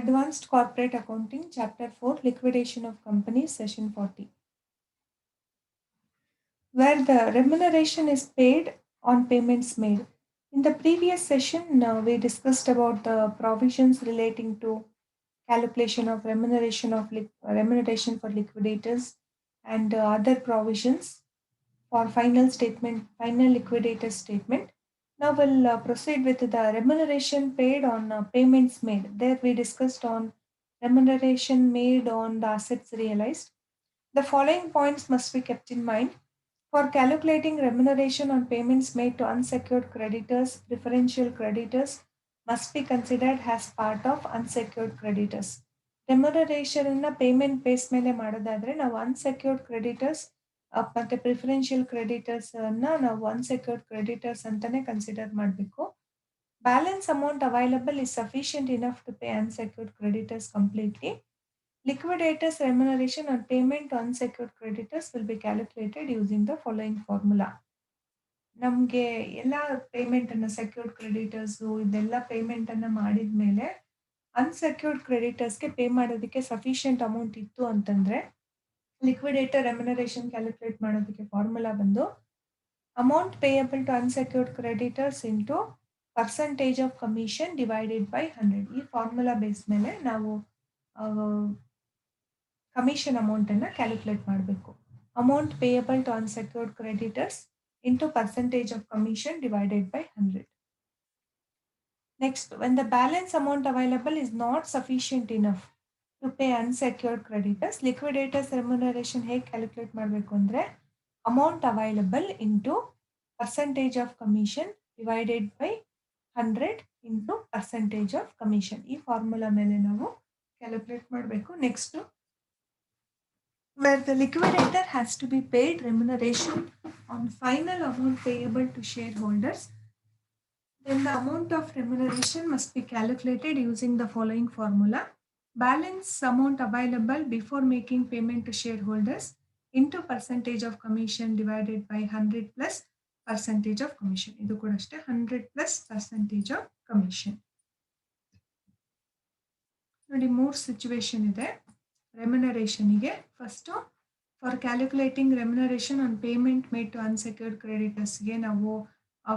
Advanced Corporate Accounting, Chapter 4, Liquidation of Companies, Session 40, where the remuneration is paid on payments made. In the previous session, we discussed about the provisions relating to calculation of remuneration for liquidators and other provisions for final liquidator statement. Now we'll proceed with the remuneration paid on payments made. There we discussed on remuneration made on the assets realized. The following points must be kept in mind. For calculating remuneration on payments made to unsecured creditors, preferential creditors must be considered as part of unsecured creditors. Remuneration ಅನ್ನ payment base ಮೇಲೆ ಮಾಡೋದಾದ್ರೆ ನಾವು unsecured creditors ಮತ್ತೆ preferential creditors ಅನ್ನ ನಾವು unsecured creditors ಅಂತಾನೆ consider ಮಾಡಬೇಕು. Balance amount available is sufficient enough to pay unsecured creditors completely. Liquidators' remuneration on payment to unsecured creditors will be calculated using the following formula. ನಮಗೆ ಎಲ್ಲ payment ಅನ್ನ secured creditors ಇದೆಲ್ಲ payment ಅನ್ನ ಮಾಡಿದ ಮೇಲೆ unsecured ಕ್ರೆಡಿಟರ್ಸ್ಗೆ pay ಮಾಡೋದಕ್ಕೆ sufficient amount ಇತ್ತು ಅಂತಂದ್ರೆ ಲಿಕ್ವಿಡೇಟರ್ ರೆಮ್ಯುನರೇಷನ್ ಕ್ಯಾಲ್ಕುಲೇಟ್ ಮಾಡೋದಕ್ಕೆ ಫಾರ್ಮುಲಾ ಬಂದು amount payable to unsecured creditors into percentage of commission divided by 100. ಈ ಫಾರ್ಮುಲಾ ಬೇಸ್ ಮೇಲೆ ನಾವು ಕಮಿಷನ್ ಅಮೌಂಟ್ ಅನ್ನ ಕ್ಯಾಲ್ಕುಲೇಟ್ ಮಾಡಬೇಕು. Amount payable to unsecured creditors into percentage of commission divided by 100. Next, when the balance amount available is not sufficient enough to pay unsecured creditors, liquidators remuneration ಹೇಗೆ calculate ಮಾಡಬೇಕು ಅಂದರೆ amount available into percentage of commission divided by 100 into percentage of commission. ಈ formula ಮೇಲೆ ನಾವು calculate ಮಾಡಬೇಕು. Next, where the liquidator has to be paid remuneration on final amount payable to shareholders, then the amount of remuneration must be calculated using the following formula. Balance amount available before making payment to shareholders into percentage of commission divided by 100 plus percentage of commission. ಇದು ಕೂಡ ಅಷ್ಟೇ 100 plus percentage of commission. ನೋಡಿ 3 situation ಇದೆ ರೆಮ್ಯುನರೇಷನ್ಗೆ. First for calculating remuneration on payment made to unsecured ಕ್ರೆಡಿಟರ್ಸ್ಗೆ ನಾವು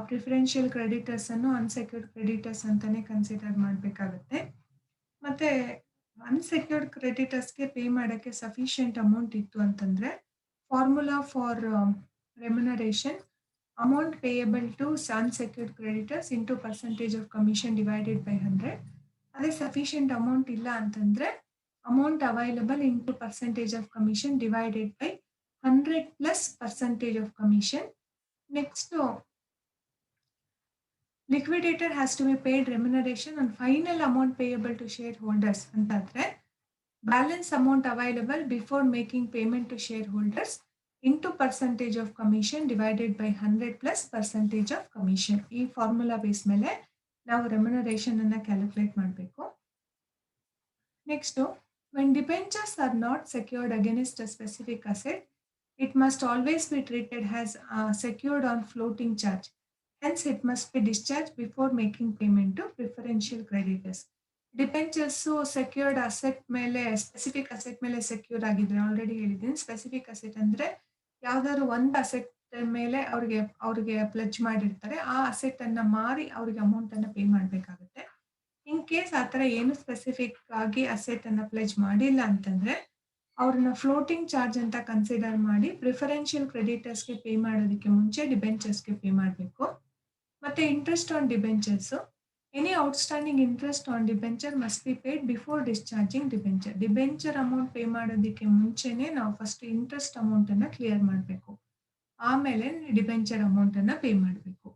preferential creditors ಅನ್ನು unsecured creditors ಅಂತಾನೆ ಕನ್ಸಿಡರ್ ಮಾಡಬೇಕಾಗುತ್ತೆ. ಮತ್ತೆ ಅನ್ಸೆಕ್ಯೂರ್ಡ್ ಕ್ರೆಡಿಟರ್ಸ್ಗೆ ಪೇ ಮಾಡೋಕ್ಕೆ ಸಫಿಷಿಯಂಟ್ ಅಮೌಂಟ್ ಇತ್ತು ಅಂತಂದ್ರೆ formula for remuneration amount payable to unsecured creditors into percentage of commission divided by 100. ಅದೇ ಸಫಿಷಿಯಂಟ್ ಅಮೌಂಟ್ ಇಲ್ಲ ಅಂತಂದ್ರೆ amount available into percentage of commission divided by 100 plus percentage of commission. Next, liquidator has to be paid remuneration on final amount payable to shareholders ಅಂತಂದ್ರೆ balance amount available before making payment to shareholders into percentage of commission divided by 100 plus percentage of commission. ಈ formula base ಮೇಲೆ ನಾವು remuneration ಅನ್ನ calculate ಮಾಡಬೇಕು. Next, when debentures are not secured against a specific asset, it must always be treated as secured on floating charge. Hence, it must be discharged before making payment to preferential creditors. Debentures secured asset ಮೇಲೆ specific asset ಮೇಲೆ secure ಆಗಿದ್ರೆ already ಹೇಳಿದ್ದೀನಿ. Specific asset ಅಂದ್ರೆ ಯಾವ್ದಾದ್ರು ಒಂದು asset ಮೇಲೆ ಅವ್ರಿಗೆ pledge ಮಾಡಿರ್ತಾರೆ, ಆ ಅಸೆಟ್ ಅನ್ನ ಮಾರಿ ಅವ್ರಿಗೆ ಅಮೌಂಟ್ ಅನ್ನ ಪೇ ಮಾಡಬೇಕಾಗುತ್ತೆ. ಇನ್ ಕೇಸ್ ಆ ಥರ ಏನು ಸ್ಪೆಸಿಫಿಕ್ ಆಗಿ ಅಸೆಟ್ ಅನ್ನ ಪ್ಲೆಜ್ ಮಾಡಿಲ್ಲ ಅಂತಂದ್ರೆ ಅವ್ರನ್ನ ಫ್ಲೋಟಿಂಗ್ ಚಾರ್ಜ್ ಅಂತ ಕನ್ಸಿಡರ್ ಮಾಡಿ ಪ್ರಿಫರೆನ್ಷಿಯಲ್ ಕ್ರೆಡಿಟರ್ಸ್ಗೆ ಪೇ ಮಾಡೋದಕ್ಕೆ ಮುಂಚೆ ಡಿಬೆಂಚರ್ಸ್ಗೆ ಪೇ ಮಾಡಬೇಕು. ಮತ್ತೆ interest on debentures, any outstanding interest on debenture must be paid before discharging debenture. Debenture amount pay ಮಾಡೋದಕ್ಕೆ ಮುಂಚೆನೆ ನಾವು ಫಸ್ಟ್ ಇಂಟ್ರೆಸ್ಟ್ ಅಮೌಂಟ್ ಅನ್ನ ಕ್ಲಿಯರ್ ಮಾಡಬೇಕು, ಆಮೇಲೆ ಡಿಬೆಂಚರ್ ಅಮೌಂಟ್ ಅನ್ನ ಪೇ ಮಾಡಬೇಕು.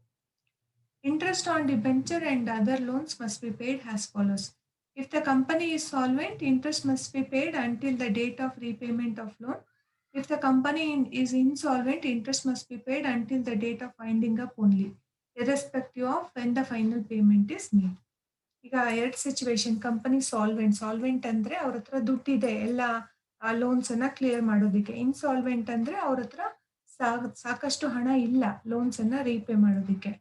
Interest on debenture and other loans must be paid as follows. If the company is solvent, interest must be paid until the date of repayment of loan. If the company is insolvent, interest must be paid until the date of winding up only, irrespective of when the final payment is made. ಈಗ ಎರಡು situation, company solvent ಅಂದ್ರೆ ಅವ್ರ ಹತ್ರ ದುಡ್ಡಿದೆ ಎಲ್ಲ loans ಅನ್ನ clear ಮಾಡೋದಕ್ಕೆ. Insolvent ಅಂದ್ರೆ ಅವ್ರ ಹತ್ರ ಸಾಕಷ್ಟು ಹಣ ಇಲ್ಲ ಲೋನ್ಸ್ ಅನ್ನ ರೀಪೇ ಮಾಡೋದಕ್ಕೆ.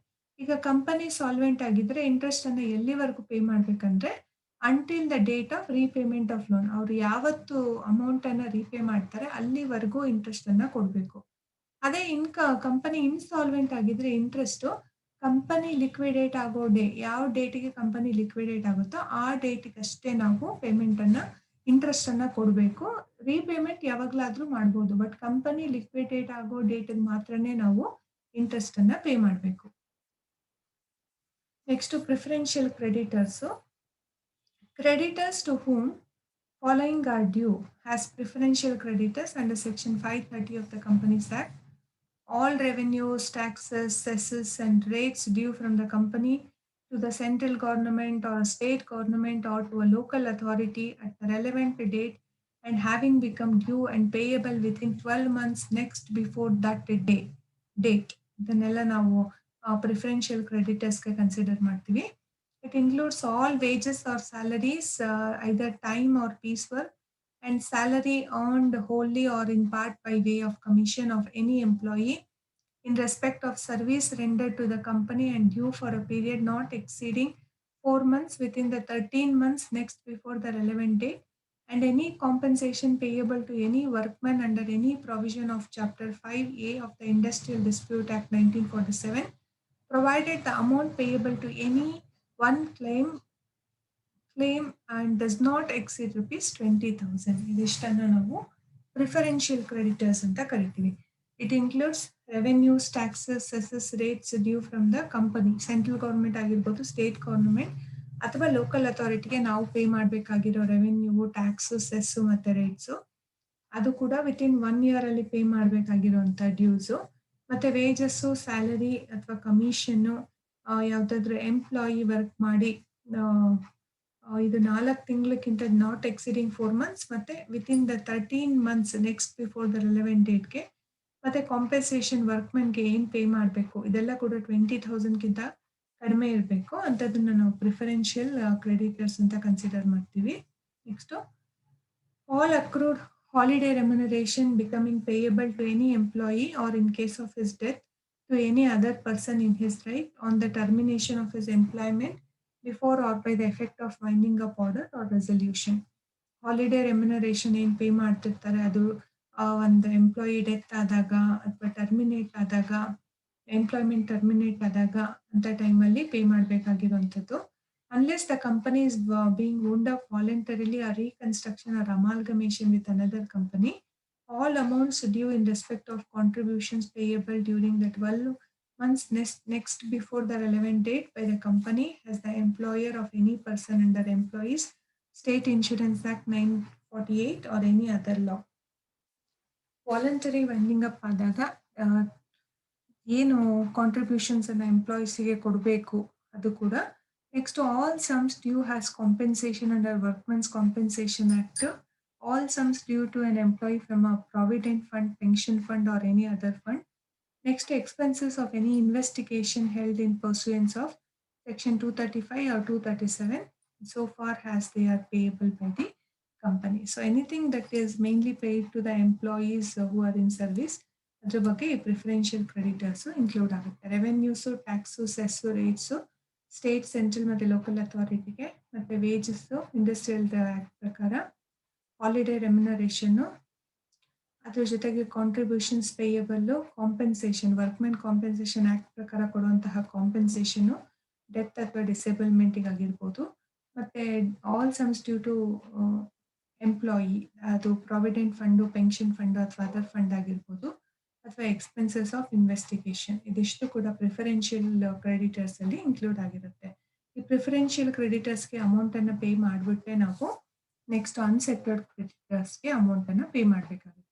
ಈಗ ಕಂಪನಿ ಸಾಲ್ವೆಂಟ್ ಆಗಿದ್ರೆ ಇಂಟ್ರೆಸ್ಟ್ ಅನ್ನ ಎಲ್ಲಿವರೆಗೂ ಪೇ ಮಾಡ್ಬೇಕಂದ್ರೆ until the date of repayment of lone. ಅವ್ರು ಯಾವತ್ತು ಅಮೌಂಟನ್ನು ರೀಪೇ ಮಾಡ್ತಾರೆ ಅಲ್ಲಿವರೆಗೂ ಇಂಟ್ರೆಸ್ಟನ್ನು ಕೊಡಬೇಕು. ಅದೇ ಕಂಪನಿ ಇನ್ಸಾಲ್ವೆಂಟ್ ಆಗಿದ್ರೆ ಇಂಟ್ರೆಸ್ಟು ಕಂಪನಿ ಲಿಕ್ವಿಡೇಟ್ ಆಗೋ ಯಾವ ಡೇಟಿಗೆ ಕಂಪನಿ ಲಿಕ್ವಿಡೇಟ್ ಆಗುತ್ತೋ ಆ ಡೇಟಿಗಷ್ಟೇ ನಾವು ಇಂಟ್ರೆಸ್ಟನ್ನು ಕೊಡಬೇಕು. ರೀಪೇಮೆಂಟ್ ಯಾವಾಗಲಾದರೂ ಮಾಡ್ಬೋದು. ಬಟ್ ಕಂಪನಿ ಲಿಕ್ವಿಡೇಟ್ ಆಗೋ ಡೇಟಿಗೆ ಮಾತ್ರನೇ ನಾವು ಇಂಟ್ರೆಸ್ಟನ್ನು ಪೇ ಮಾಡಬೇಕು. Next preferential creditors. Creditors to whom following are due as preferential creditors under Section 530 of the Companies Act: all revenues, taxes, cesses, and rates due from the company to the central government or state government or to a local authority at the relevant date and having become due and payable within 12 months next before that date. ಇದನ್ನೆಲ್ಲ ನಾವು preferential ಕ್ರೆಡಿಟರ್ಸ್ಗೆ consider ಮಾಡ್ತೀವಿ. It includes all wages or salaries, either time or piecework, and salary earned wholly or in part by way of commission of any employee in respect of service rendered to the company and due for a period not exceeding 4 months within the 13 months next before the relevant date, and any compensation payable to any workman under any provision of Chapter 5A of the Industrial Dispute Act 1947, provided the amount payable to any one claim and does not exceed ₹20,000. ಇದಿಷ್ಟನ್ನು ನಾವು preferential creditors ಅಂತ ಕರಿತೀವಿ. It includes revenues, taxes, cesses, rates due from the company. Central government ಆಗಿರ್ಬೋದು, state government ಅಥವಾ local ಅಥಾರಿಟಿಗೆ ನಾವು pay ಮಾಡಬೇಕಾಗಿರೋ revenue, tax, cess ಮತ್ತು ರೇಟ್ಸು ಅದು ಕೂಡ ವಿತಿನ್ 1 year ಅಲ್ಲಿ ಪೇ ಮಾಡಬೇಕಾಗಿರೋಂಥ ಡ್ಯೂಸು. ಮತ್ತು ವೇಜಸ್ಸು, ಸ್ಯಾಲರಿ ಅಥವಾ ಕಮಿಷನ್ನು, ಯಾವುದಾದ್ರೂ ಎಂಪ್ಲಾಯಿ ವರ್ಕ್ ಮಾಡಿ ಇದು 4 ತಿಂಗಳಕ್ಕಿಂತ ನಾಟ್ ಎಕ್ಸಿಡಿಂಗ್ 4 months ಮತ್ತು within the 13 months next before the relevant ಡೇಟ್ಗೆ, ಮತ್ತು ಕಾಂಪೆನ್ಸೇಷನ್ ವರ್ಕ್ಮೆನ್ಗೆ ಏನು ಪೇ ಮಾಡಬೇಕು ಇದೆಲ್ಲ ಕೂಡ 20,000ಗಿಂತ ಕಡಿಮೆ ಇರಬೇಕು. ಅಂಥದ್ದನ್ನು ನಾವು ಪ್ರಿಫರೆನ್ಷಿಯಲ್ ಕ್ರೆಡಿಟರ್ಸ್ ಅಂತ ಕನ್ಸಿಡರ್ ಮಾಡ್ತೀವಿ. Next all accrued holiday remuneration becoming payable to any employee or in case of his death to any other person in his right on the termination of his employment before or by the effect of winding up order or resolution. Holiday remuneration ಏನು pay ಮಾಡ್ತಿರ್ತಾರೆ ಅದು ಒಂದು employee death ಆದಾಗ ಅಥವಾ employment terminate ಆದಾಗ ಅಂತ ಟೈಮಲ್ಲಿ pay ಮಾಡಬೇಕಾಗಿರುವಂಥದ್ದು. Unless the company is being wound up voluntarily or reconstruction or amalgamation with another company, all amounts due in respect of contributions payable during the 12 months next before the relevant date by the company as the employer of any person under Employees State Insurance Act 948 or any other law. Voluntary winding up ಆದಾಗ ಏನು ಕಾಂಟ್ರಿಬ್ಯೂಷನ್ಸನ್ನು ಎಂಪ್ಲಾಯೀಸಿಗೆ ಕೊಡಬೇಕು ಅದು ಕೂಡ. Next, all sums due as compensation under Workmen's Compensation Act, all sums due to an employee from a provident fund, pension fund or any other fund. Next, expenses of any investigation held in pursuance of Section 235 or 237 so far as they are payable by the company. So anything that is mainly paid to the employees who are in service, ಅದ್ರ ಬಗ್ಗೆ preferential creditors include ಆಗುತ್ತೆ. Revenues, tax, cess, rates state, central ಮತ್ತು local ಅಥಾರಿಟಿಗೆ, ಮತ್ತು wages industrial act ಪ್ರಕಾರ, holiday remuneration, ಅದ್ರ ಜೊತೆಗೆ contributions payable, compensation workmen compensation act ಪ್ರಕಾರ ಕೊಡುವಂತಹ ಕಾಂಪೆನ್ಸೇಷನ್ನು ಡೆತ್ ಅಥವಾ ಡಿಸೇಬಲ್ಮೆಂಟಿಗಾಗಿರ್ಬೋದು, ಮತ್ತು all sums due to employee, ಅದು ಪ್ರಾವಿಡೆಂಟ್ ಫಂಡು, ಪೆನ್ಷನ್ ಫಂಡು ಅಥವಾ ಅದರ್ ಫಂಡ್ ಆಗಿರ್ಬೋದು, ಅಥವಾ ಎಕ್ಸ್ಪೆನ್ಸಸ್ ಆಫ್ ಇನ್ವೆಸ್ಟಿಗೇಷನ್. ಇದಿಷ್ಟು ಕೂಡ ಪ್ರಿಫರೆನ್ಷಿಯಲ್ ಕ್ರೆಡಿಟರ್ಸಲ್ಲಿ ಇನ್ಕ್ಲೂಡ್ ಆಗಿರುತ್ತೆ. ಈ ಪ್ರಿಫರೆನ್ಷಿಯಲ್ ಕ್ರೆಡಿಟರ್ಸ್ಗೆ ಅಮೌಂಟನ್ನು ಪೇ ಮಾಡಿಬಿಟ್ಟೆ ನಾವು ನೆಕ್ಸ್ಟ್ ಅನ್ಸೆಕ್ಯೂರ್ಡ್ ಕ್ರೆಡಿಟರ್ಸ್ಗೆ ಅಮೌಂಟನ್ನು ಪೇ ಮಾಡಬೇಕಾಗುತ್ತೆ.